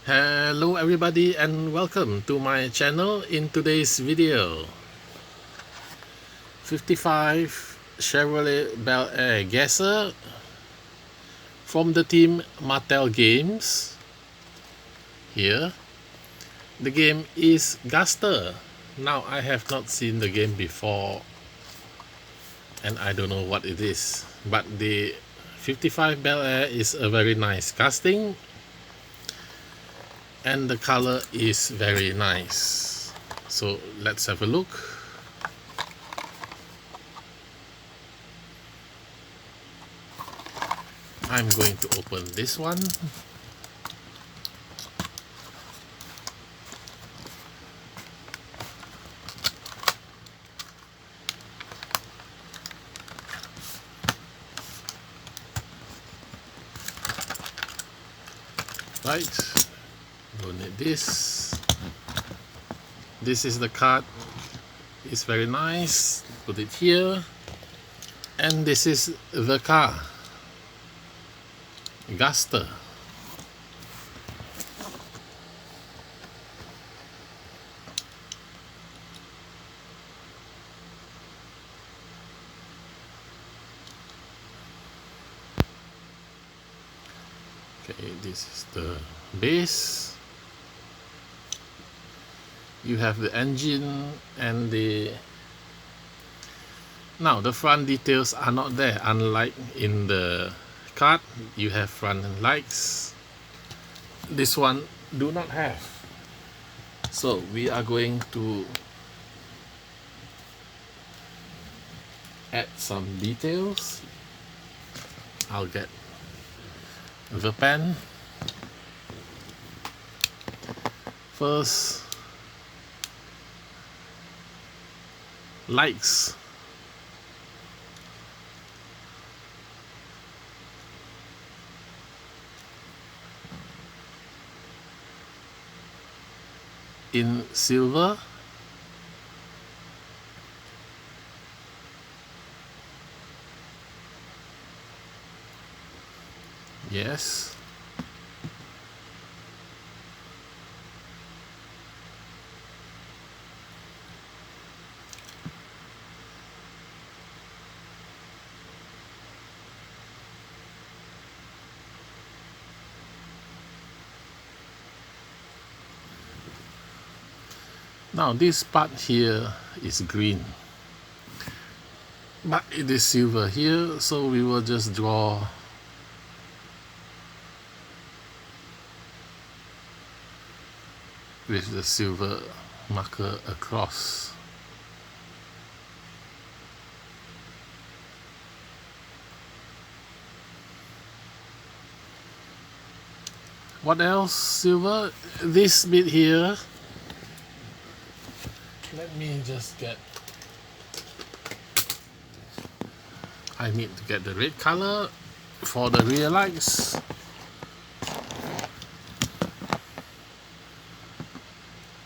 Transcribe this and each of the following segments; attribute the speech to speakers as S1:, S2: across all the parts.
S1: Hello everybody and welcome to my channel. In today's video, 55 Chevrolet Bel Air Gasser from the team Mattel Games. Here the game is Gasser. Now I have not seen the game before and I don't know what it is, but the 55 Bel Air is a very nice casting and the color is very nice. So let's have a look. I'm going to open this one. Right, don't need this. This is the card. It's very nice. Put it here. And this is the car, Gasser. Okay, this is the base. You have the engine and the... Now the front details are not there, unlike in the card. You have front lights. This one do not have. So we are going to add some details. I'll get the pen. First, lights. In silver. Yes. Now this part here is green, but it is silver here, so we will just draw with the silver marker across. What else? Silver. This bit here. Let me just get... I need to get the red color for the rear lights.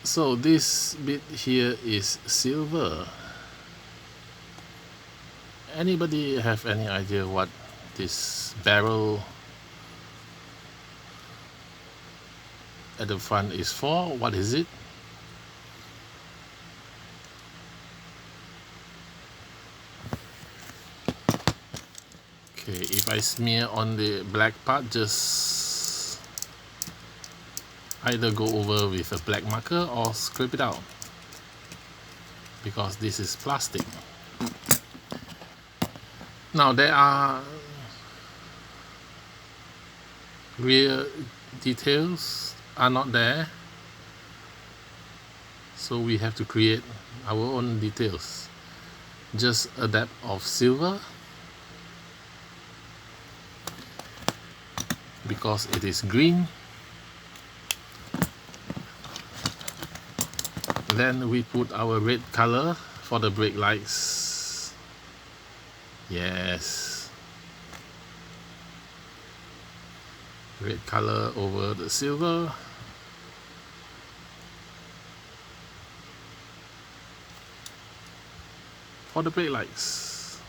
S1: So this bit here is silver. Anybody have any idea what this barrel at the front is for? What is it? Okay, if I smear on the black part, just either go over with a black marker or scrape it out, because this is plastic. Now there are rear details are not there, so we have to create our own details. Just a dab of silver, because it is green. Then we put our red color for the brake lights. Yes, red color over the silver. For the brake lights.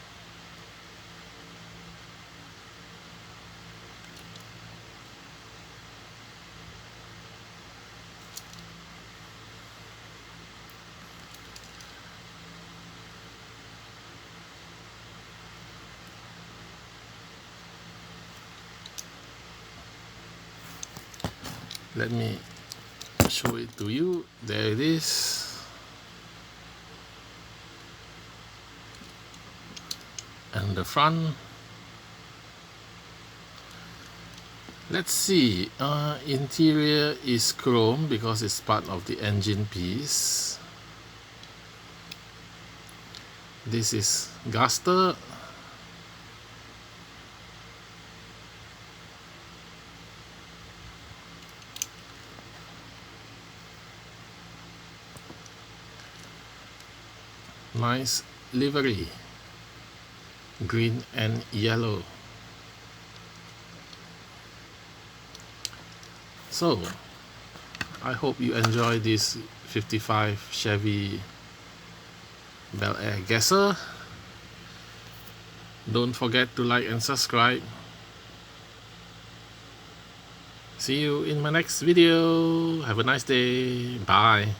S1: Let me show it to you. There it is. And the front. Let's see. Interior is chrome because it's part of the engine piece. This is Gasser. Nice livery, green and yellow. So I hope you enjoy this 55 Chevy Bel Air Gasser. Don't forget to like and subscribe. See you in my next video. Have a nice day. Bye.